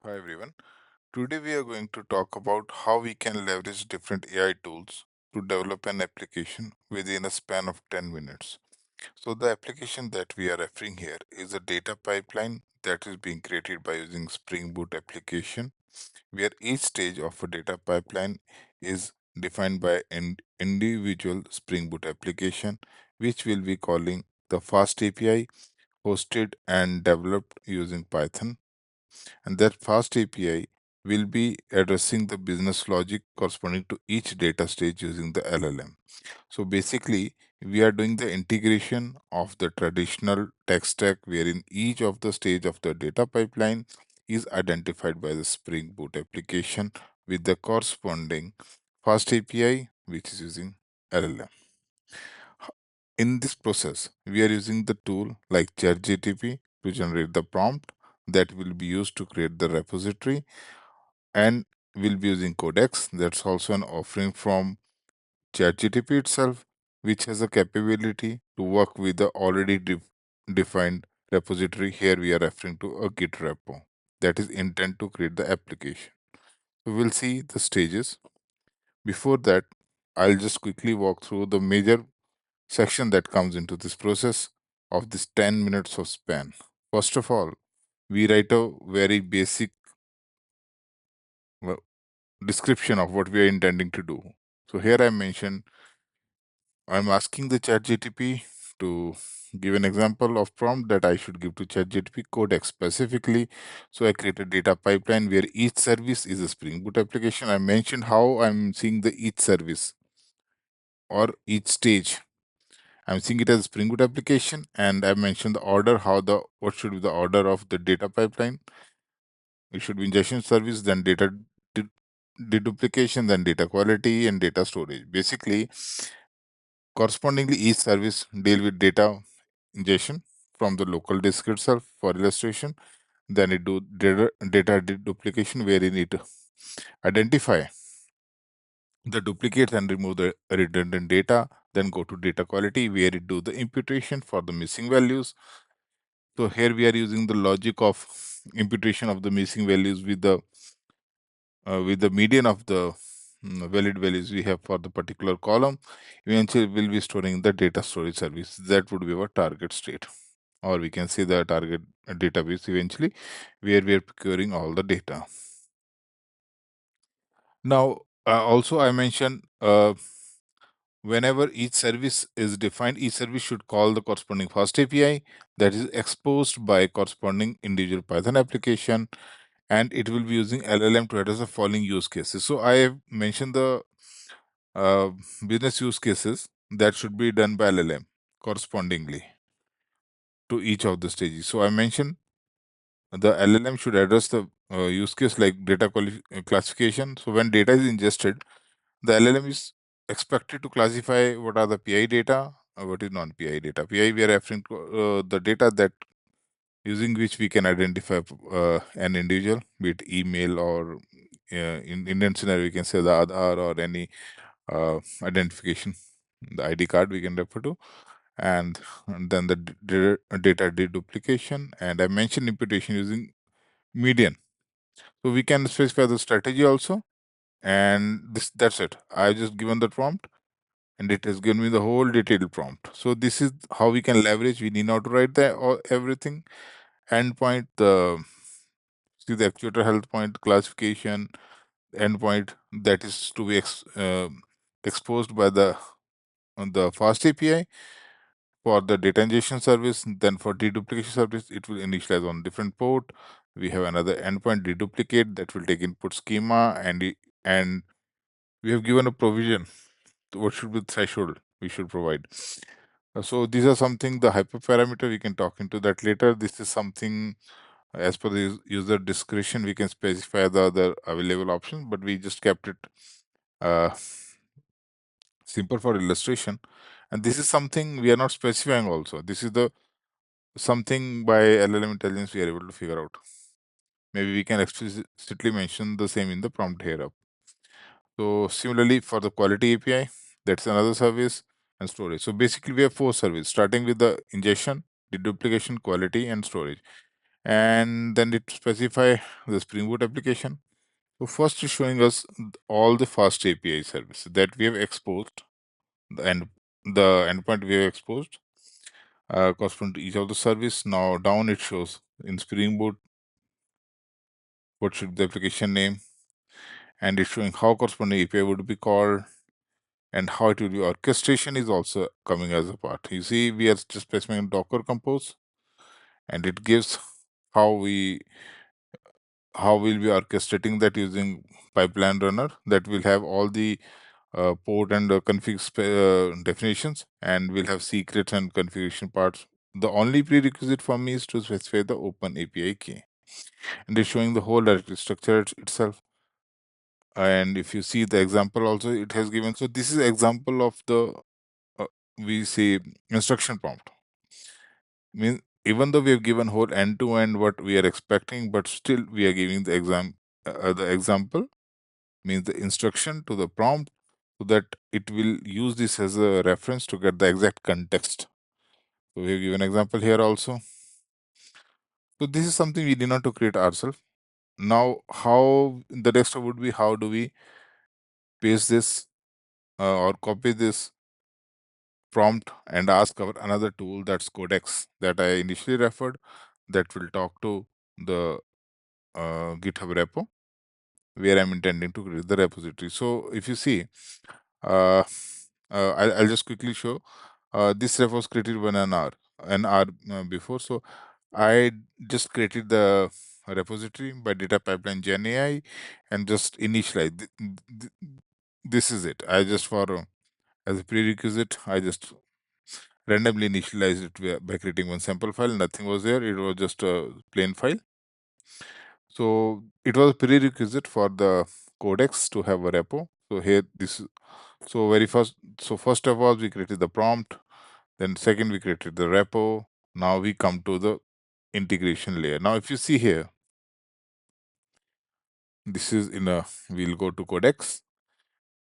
Hi everyone. Today we are going to talk about how we can leverage different AI tools to develop an application within a span of 10 minutes. So the application that we are referring here is a data pipeline that is being created by using Spring Boot application, where each stage of a data pipeline is defined by an individual Spring Boot application, which we'll be calling the Fast API, hosted and developed using Python, and that fast API will be addressing the business logic corresponding to each data stage using the LLM. So basically, we are doing the integration of the traditional tech stack wherein each of the stage of the data pipeline is identified by the Spring Boot application with the corresponding fast API which is using LLM. In this process, we are using the tool like ChatGTP to generate the prompt that will be used to create the repository, and we'll be using codex. That's also an offering from ChatGTP itself, which has a capability to work with the already defined repository. Here we are referring to a Git repo that is intent to create the application. So we'll see the stages. Before that, I'll just quickly walk through the major section that comes into this process of this 10 minutes of span. First of all, we write a very basic uh, description of what we are intending to do. So here I mentioned I'm asking the ChatGTP to give an example of prompt that I should give to ChatGTP codex specifically. So I created data pipeline where each service is a Spring Boot application. I mentioned how I'm seeing the each service or each stage. I'm seeing it as a Spring Boot application, and I mentioned the order, what should be the order of the data pipeline. It should be ingestion service, then data de- deduplication, then data quality, and data storage. Basically, correspondingly, each service deal with data ingestion from the local disk itself for illustration. Then it do data deduplication, wherein it identify the duplicates and remove the redundant data. Then go to data quality, where it do the imputation for the missing values. So here we are using the logic of imputation of the missing values with the median of the valid values we have for the particular column. Eventually, we'll be storing the data storage service. That would be our target state, or we can say the target database eventually, where we are procuring all the data. Now, also I mentioned whenever each service is defined, each service should call the corresponding fast API that is exposed by corresponding individual Python application, and it will be using LLM to address the following use cases. So I have mentioned the uh, business use cases that should be done by LLM correspondingly to each of the stages. So I mentioned the LLM should address the use case like data classification. So when data is ingested, the LLM is expected to classify what are the PI data, what is non-PI data. PI, we are referring to the data that using which we can identify an individual, be it email or in Indian scenario, we can say the Aadhaar or any identification, the ID card we can refer to, and then the data deduplication, and I mentioned imputation using median. So we can specify the strategy also, and that's it. I've just given the prompt, and it has given me the whole detailed prompt. So this is how we can leverage. We need not to write the everything. Endpoint, the see the actuator health point classification endpoint that is to be exposed by the on the fast API for the data ingestion service. Then for deduplication service, it will initialize on different port. We have another endpoint deduplicate that will take input schema, and we have given a provision to what should be the threshold we should provide. So these are something the hyperparameter we can talk into that later. This is something as per the user discretion we can specify the other available options, but we just kept it uh, simple for illustration. And this is something we are not specifying also. This is the something by LLM intelligence we are able to figure out. Maybe we can explicitly mention the same in the prompt here up. So similarly for the quality API, that's another service, and storage. So basically we have four services starting with the ingestion, deduplication, quality, and storage. and then it specify the Spring Boot application. So first is showing us all the fast API services that we have exposed, and the endpoint we have exposed correspond to each of the service. Now down it shows in Spring Boot what should be the application name, and it's showing how corresponding API would be called and how it will be. Orchestration is also coming as a part. You see, we are just specifying Docker Compose, and it gives how we'll be orchestrating that using pipeline runner that will have all the port and config definitions, and we'll have secrets and configuration parts. The only prerequisite for me is to specify the open API key, and it's showing the whole directory structure itself. And if you see the example also, it has given. So this is example of the we say instruction prompt. Mean even though we have given whole end to end what we are expecting, but still we are giving the example means the instruction to the prompt so that it will use this as a reference to get the exact context. So we have given example here also. So this is something we did not to create ourselves. Now, how the next step would be, how do we paste this or copy this prompt and ask our another tool, that's codex, that I initially referred, that will talk to the GitHub repo where I'm intending to create the repository. So if you see, uh, I'll just quickly show. This ref was created when an hour before. So I just created the repository by data pipeline GenAI and just initialize. This is it. I just for as a prerequisite, I just randomly initialized it by creating one sample file. Nothing was there. It was just a plain file. So it was a prerequisite for the codex to have a repo. So here this is so very first. So first of all, we created the prompt. Then second, we created the repo. Now we come to the integration layer. Now, if you see here, this is in a. We'll go to codex.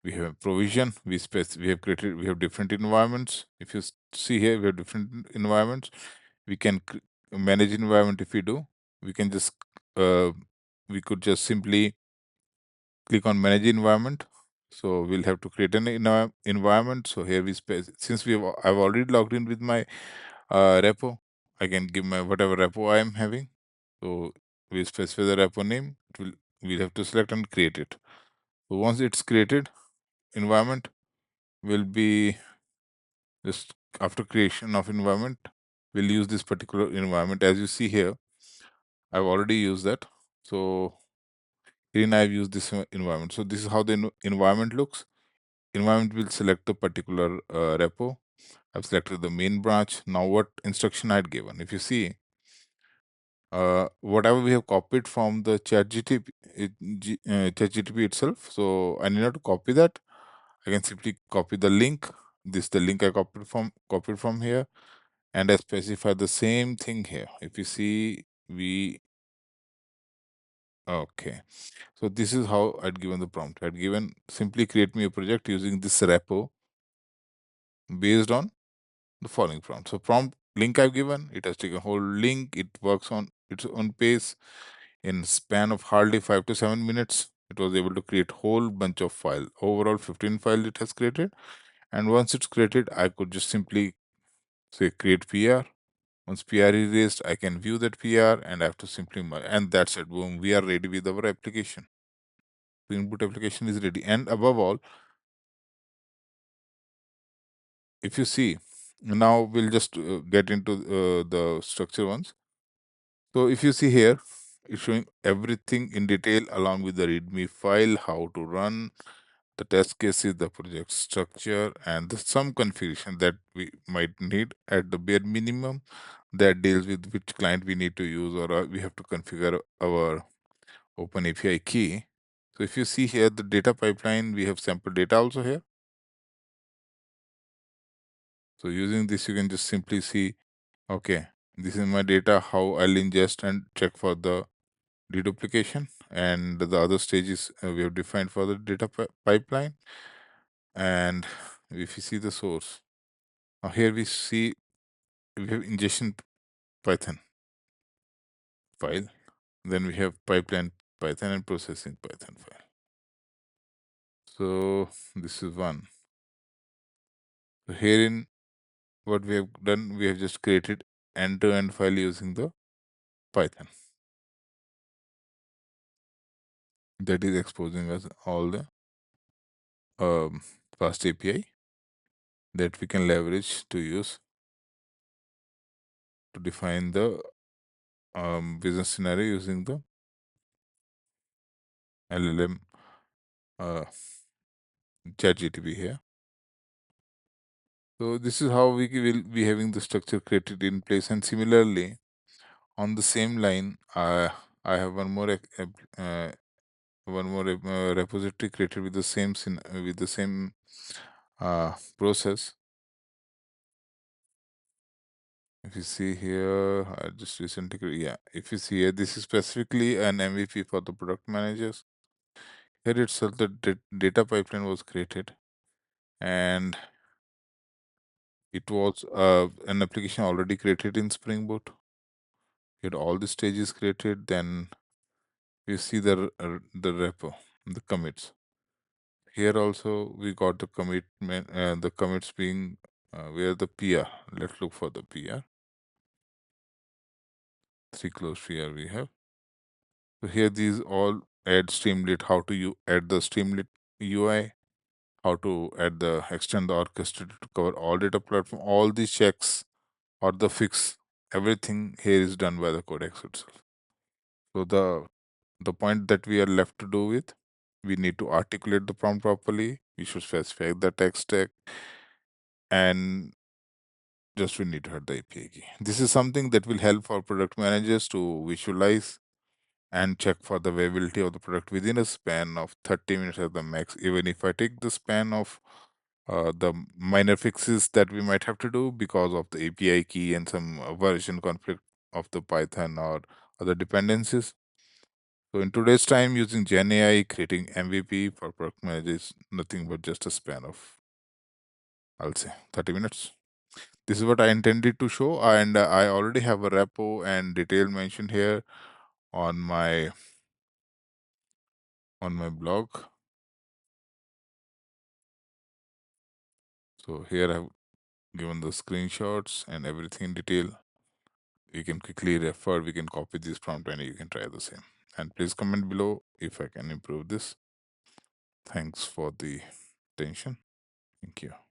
We have provision. We have created. We have different environments. If you see here, we have different environments. We can manage environment. If we do, we can just we could just simply click on manage environment. So we'll have to create an environment. So here since I've already logged in with my repo, I can give my whatever repo I am having. So we specify the repo name. We'll have to select and create it. So once it's created, environment will be just after creation of environment, we'll use this particular environment. As you see here, I've already used that. So here I've used this environment. So this is how the environment looks. Environment will select the particular repo. I've selected the main branch. Now what instruction I'd given? If you see, whatever we have copied from the ChatGTP itself. So I need not to copy that. I can simply copy the link. This is the link I copied from here, and I specify the same thing here. If you see, okay. So this is how I'd given the prompt. I'd given simply create me a project using this repo based on the following prompt. So prompt link I've given, it has taken a whole link. It works on its own pace. In span of hardly 5 to 7 minutes, it was able to create whole bunch of file. Overall 15 files it has created. And once it's created, I could just simply say create PR. Once PR is raised, I can view that PR and I have to simply and that's it. Boom, we are ready with our application. The input application is ready. And above all, if you see, now we'll just get into the structure once. So if you see here, it's showing everything in detail along with the README file, how to run the test cases, the project structure, and some configuration that we might need at the bare minimum that deals with which client we need to use, or we have to configure our open API key. So if you see here, the data pipeline, we have sample data also here. So using this, you can just simply see, okay, this is my data, how I'll ingest and check for the deduplication, and the other stages we have defined for the data pipeline. And if you see the source, now here we see we have ingestion Python. file. Then we have pipeline Python and processing Python file. So this is one. So herein, what we have done, we have just created end-to-end file using the Python. That is exposing us all the fast API that we can leverage to use to define the business scenario using the LLM uh, ChatGTP here. So this is how we will be having the structure created in place. And similarly, on the same line, I have one more repository created with the same process. If you see here, I just recently, yeah, if you see here, this is specifically an MVP for the product managers. Here itself, the data pipeline was created, and it was an application already created in Spring Boot. Here all the stages created, then you see the repo, the commits. Here also we got the commitment, the commits being where the PR. Let's look for the PR. 3 close PR we have. So here these all add Streamlit, how to add the Streamlit UI, how to add the extend the orchestrator to cover all data platform, all these checks or the fix, everything here is done by the codex itself. So the point that we are left to do with, we need to articulate the prompt properly, we should specify the text stack, and just we need to add the API key. This is something that will help for product managers to visualize and check for the availability of the product within a span of 30 minutes at the max. Even if I take the span of the minor fixes that we might have to do because of the API key and some version conflict of the Python or other dependencies. So in today's time, using GenAI, creating MVP for product managers is nothing but just a span of, I'll say, 30 minutes. This is what I intended to show, and I already have a repo and detail mentioned here on my blog. So here I've given the screenshots and everything in detail. You can quickly refer, we can copy this prompt and you can try the same. And please comment below if I can improve this. Thanks for the attention. Thank you.